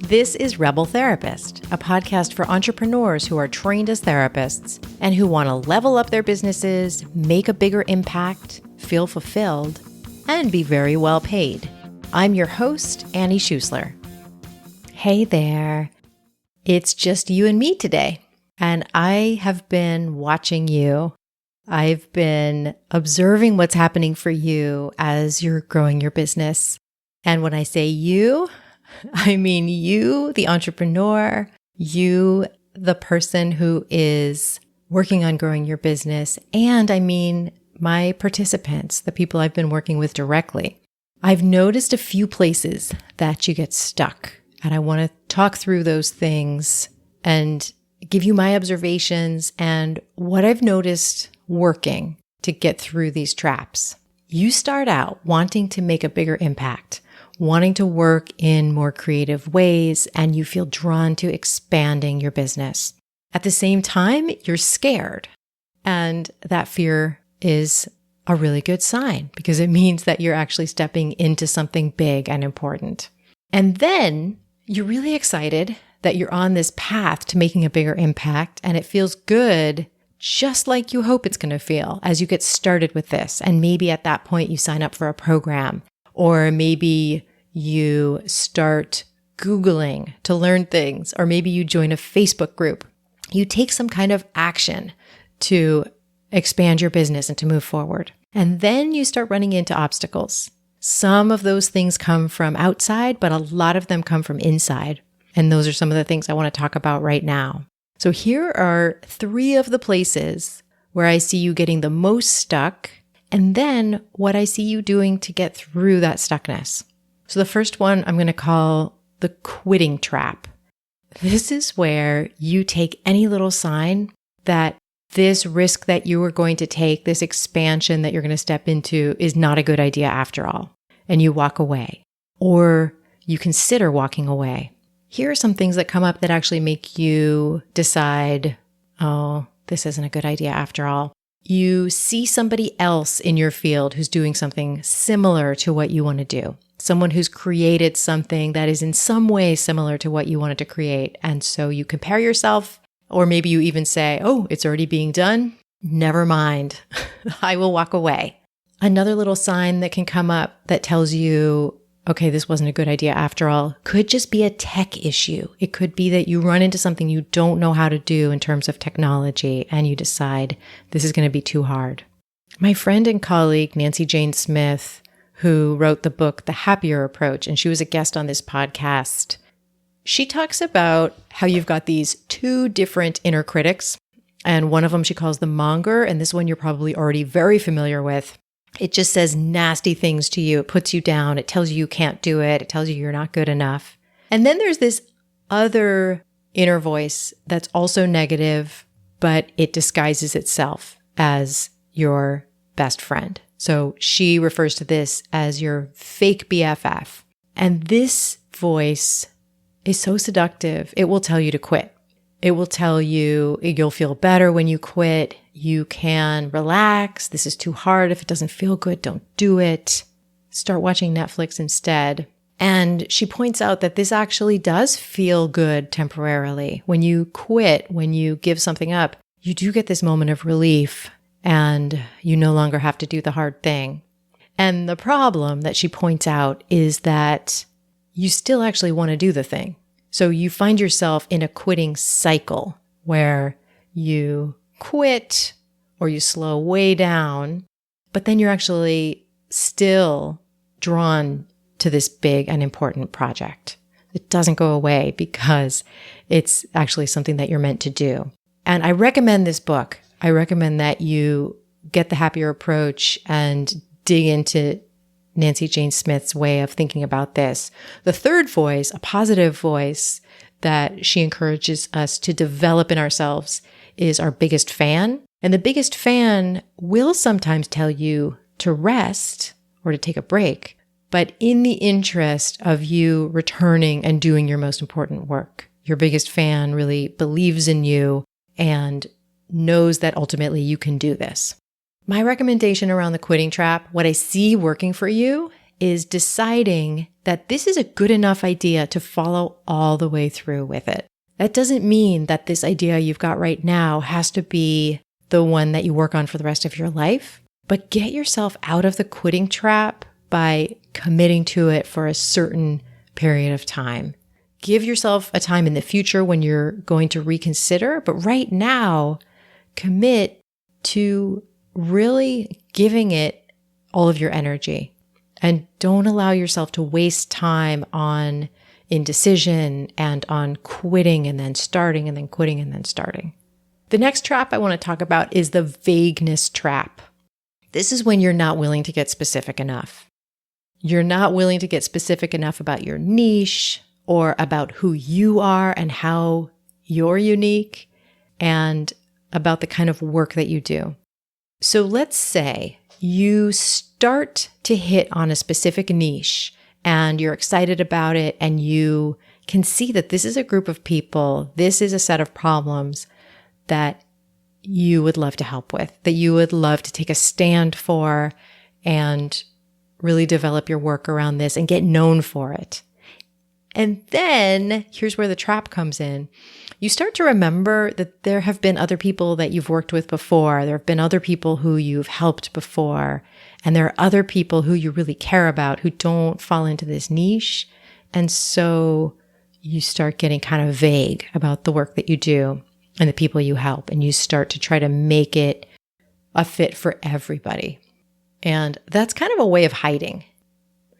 This is Rebel Therapist, a podcast for entrepreneurs who are trained as therapists and who want to level up their businesses, make a bigger impact, feel fulfilled, and be very well paid. I'm your host, Annie Schusler. Hey there. It's just you and me today, and I have been watching you. I've been observing what's happening for you as you're growing your business. And when I say you, I mean you, the entrepreneur, you, the person who is working on growing your business, and I mean my participants, the people I've been working with directly. I've noticed a few places that you get stuck, and I want to talk through those things and give you my observations and what I've noticed working to get through these traps. You start out wanting to make a bigger impact, wanting to work in more creative ways, and you feel drawn to expanding your business. At the same time, you're scared. And that fear is a really good sign because it means that you're actually stepping into something big and important. And then you're really excited that you're on this path to making a bigger impact, and it feels good just like you hope it's going to feel as you get started with this. And maybe at that point you sign up for a program, or maybe you start Googling to learn things, or maybe you join a Facebook group. You take some kind of action to expand your business and to move forward. And then you start running into obstacles. Some of those things come from outside, but a lot of them come from inside. And those are some of the things I want to talk about right now. So here are 3 of the places where I see you getting the most stuck, and then what I see you doing to get through that stuckness. So the first one I'm going to call the quitting trap. This is where you take any little sign that this risk that you are going to take, this expansion that you're going to step into is not a good idea after all, and you walk away, or you consider walking away. Here are some things that come up that actually make you decide, oh, this isn't a good idea after all. You see somebody else in your field who's doing something similar to what you want to do. Someone who's created something that is in some way similar to what you wanted to create. And so you compare yourself, or maybe you even say, oh, it's already being done. Never mind. I will walk away. Another little sign that can come up that tells you, okay, this wasn't a good idea after all, could just be a tech issue. It could be that you run into something you don't know how to do in terms of technology, and you decide this is going to be too hard. My friend and colleague, Nancy Jane Smith, who wrote the book, The Happier Approach, and she was a guest on this podcast, she talks about how you've got these 2 different inner critics, and one of them she calls the monger, and this one you're probably already very familiar with. It just says nasty things to you. It puts you down. It tells you you can't do it. It tells you you're not good enough. And then there's this other inner voice that's also negative, but it disguises itself as your best friend. So she refers to this as your fake BFF. And this voice is so seductive. It will tell you to quit. It will tell you you'll feel better when you quit. You can relax. This is too hard. If it doesn't feel good, don't do it. Start watching Netflix instead. And she points out that this actually does feel good temporarily. When you quit, when you give something up, you do get this moment of relief and you no longer have to do the hard thing. And the problem that she points out is that you still actually want to do the thing. So you find yourself in a quitting cycle where you quit or you slow way down, but then you're actually still drawn to this big and important project. It doesn't go away because it's actually something that you're meant to do. And I recommend this book. I recommend that you get The Happier Approach and dig into Nancy Jane Smith's way of thinking about this. The third voice, a positive voice that she encourages us to develop in ourselves, is our biggest fan. And the biggest fan will sometimes tell you to rest or to take a break, but in the interest of you returning and doing your most important work. Your biggest fan really believes in you and knows that ultimately you can do this. My recommendation around the quitting trap, what I see working for you, is deciding that this is a good enough idea to follow all the way through with it. That doesn't mean that this idea you've got right now has to be the one that you work on for the rest of your life, but get yourself out of the quitting trap by committing to it for a certain period of time. Give yourself a time in the future when you're going to reconsider, but right now, commit to really giving it all of your energy. And don't allow yourself to waste time on indecision and on quitting and then starting and then quitting and then starting. The next trap I want to talk about is the vagueness trap. This is when you're not willing to get specific enough. You're not willing to get specific enough about your niche or about who you are and how you're unique and about the kind of work that you do. So let's say you start to hit on a specific niche and you're excited about it and you can see that this is a group of people, this is a set of problems that you would love to help with, that you would love to take a stand for and really develop your work around this and get known for it. And then here's where the trap comes in. You start to remember that there have been other people that you've worked with before. There have been other people who you've helped before. And there are other people who you really care about who don't fall into this niche. And so you start getting kind of vague about the work that you do and the people you help. And you start to try to make it a fit for everybody. And that's kind of a way of hiding.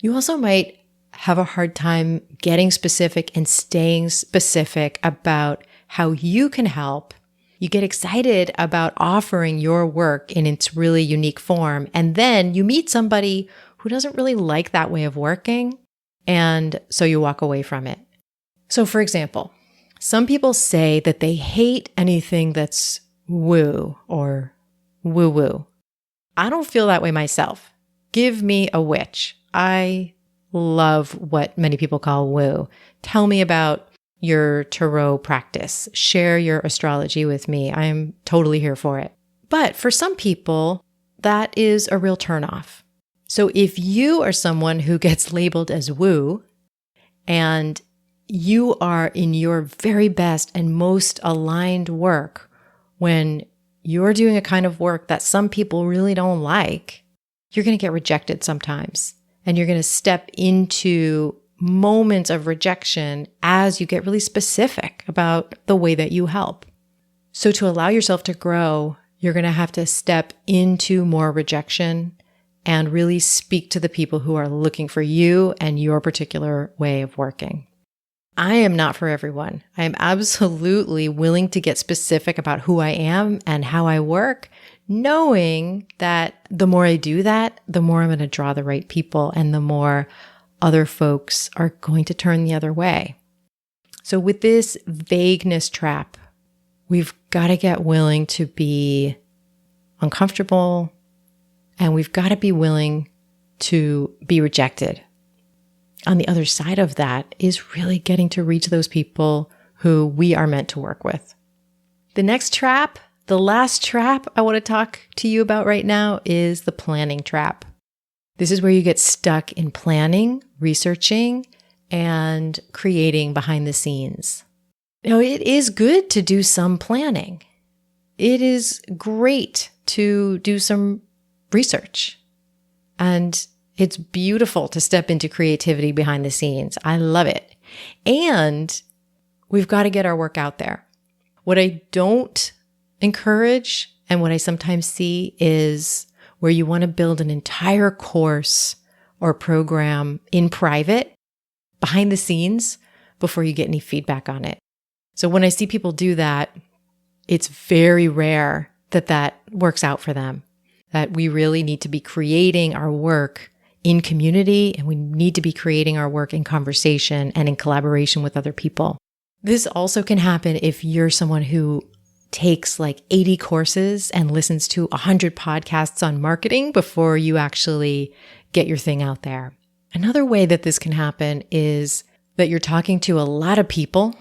You also might have a hard time getting specific and staying specific about how you can help. You get excited about offering your work in its really unique form. And then you meet somebody who doesn't really like that way of working. And so you walk away from it. So for example, some people say that they hate anything that's woo or woo-woo. I don't feel that way myself. Give me a witch. I love what many people call woo. Tell me about your tarot practice. Share your astrology with me. I'm totally here for it. But for some people, that is a real turnoff. So if you are someone who gets labeled as woo and you are in your very best and most aligned work when you're doing a kind of work that some people really don't like, you're going to get rejected sometimes. And you're going to step into moments of rejection as you get really specific about the way that you help. So to allow yourself to grow, you're going to have to step into more rejection and really speak to the people who are looking for you and your particular way of working. I am not for everyone. I am absolutely willing to get specific about who I am and how I work, knowing that the more I do that, the more I'm going to draw the right people and the more other folks are going to turn the other way. So with this vagueness trap, we've got to get willing to be uncomfortable and we've got to be willing to be rejected. On the other side of that is really getting to reach those people who we are meant to work with. The next trap, the last trap I want to talk to you about right now is the planning trap. This is where you get stuck in planning, researching, and creating behind the scenes. Now, it is good to do some planning. It is great to do some research. And it's beautiful to step into creativity behind the scenes. I love it. And we've got to get our work out there. What I don't encourage and what I sometimes see is where you want to build an entire course or program in private behind the scenes before you get any feedback on it. So when I see people do that, it's very rare that that works out for them, that we really need to be creating our work in community and we need to be creating our work in conversation and in collaboration with other people. This also can happen if you're someone who takes like 80 courses and listens to 100 podcasts on marketing before you actually get your thing out there. Another way that this can happen is that you're talking to a lot of people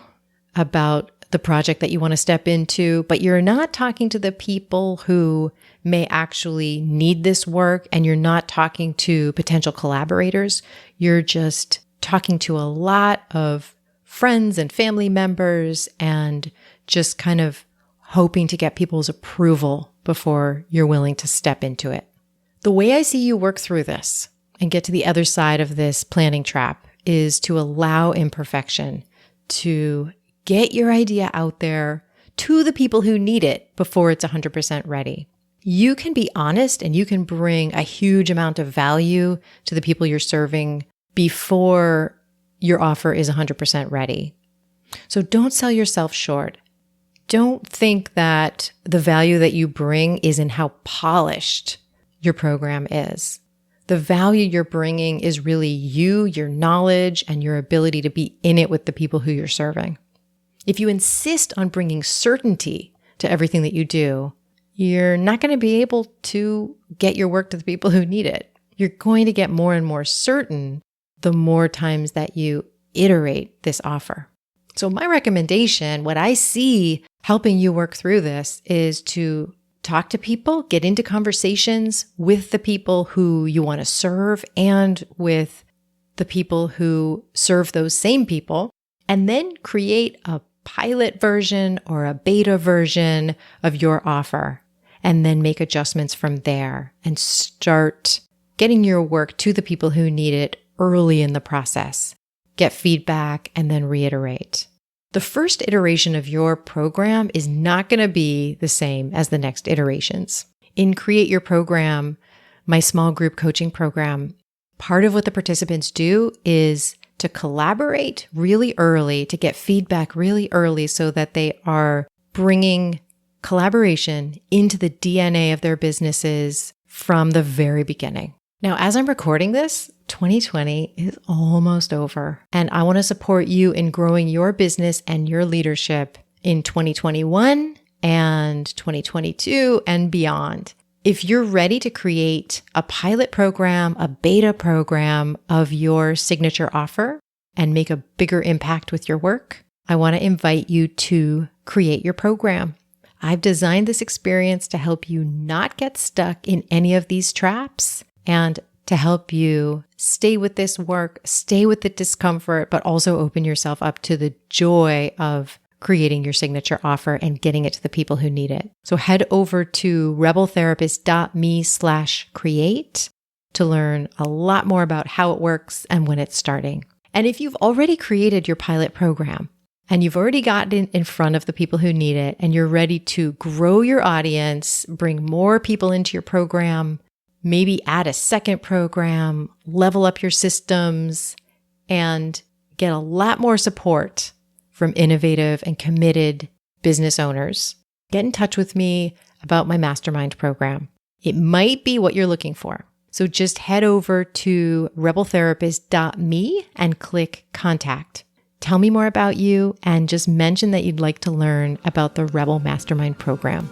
about the project that you want to step into, but you're not talking to the people who may actually need this work, and you're not talking to potential collaborators. You're just talking to a lot of friends and family members and just kind of hoping to get people's approval before you're willing to step into it. The way I see you work through this and get to the other side of this planning trap is to allow imperfection, to get your idea out there to the people who need it before it's 100% ready. You can be honest and you can bring a huge amount of value to the people you're serving before your offer is 100% ready. So don't sell yourself short. Don't think that the value that you bring is in how polished your program is. The value you're bringing is really you, your knowledge, and your ability to be in it with the people who you're serving. If you insist on bringing certainty to everything that you do, you're not going to be able to get your work to the people who need it. You're going to get more and more certain the more times that you iterate this offer. So my recommendation, what I see helping you work through this, is to talk to people, get into conversations with the people who you want to serve and with the people who serve those same people, and then create a pilot version or a beta version of your offer, and then make adjustments from there and start getting your work to the people who need it early in the process. Get feedback and then reiterate. The first iteration of your program is not going to be the same as the next iterations. In Create Your Program, my small group coaching program, part of what the participants do is to collaborate really early, to get feedback really early so that they are bringing collaboration into the DNA of their businesses from the very beginning. Now, as I'm recording this, 2020 is almost over, and I want to support you in growing your business and your leadership in 2021 and 2022 and beyond. If you're ready to create a pilot program, a beta program of your signature offer and make a bigger impact with your work, I want to invite you to create your program. I've designed this experience to help you not get stuck in any of these traps and to help you stay with this work, stay with the discomfort, but also open yourself up to the joy of creating your signature offer and getting it to the people who need it. So head over to rebeltherapist.me/create to learn a lot more about how it works and when it's starting. And if you've already created your pilot program and you've already gotten in front of the people who need it and you're ready to grow your audience, bring more people into your program, maybe add a second program, level up your systems, and get a lot more support from innovative and committed business owners, get in touch with me about my mastermind program. It might be what you're looking for. So just head over to rebeltherapist.me and click contact. Tell me more about you and just mention that you'd like to learn about the Rebel Mastermind program.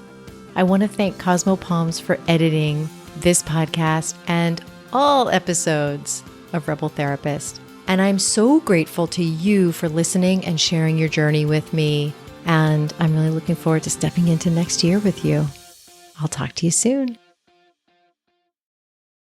I want to thank Cosmo Palms for editing this podcast and all episodes of Rebel Therapist. And I'm so grateful to you for listening and sharing your journey with me. And I'm really looking forward to stepping into next year with you. I'll talk to you soon.